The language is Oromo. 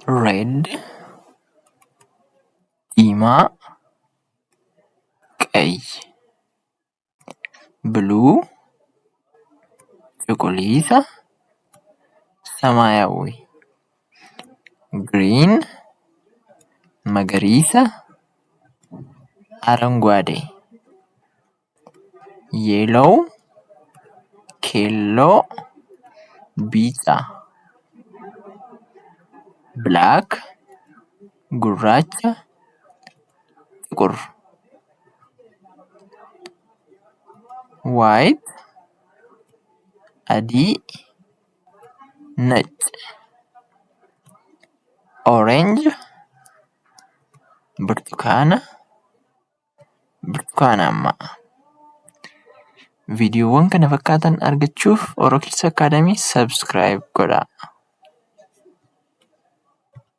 red, diimaa, ቀይ blue cuquliisa ሰማያዊ green magariisa አረንጓዴ yellow keelloo ቢጫ black gurraacha ጥቁር white adii ነጭ orange ብርቱካናማ viidiyoowwan kana fakkaatan argachuuf Orokids Academy subscribe godhaa.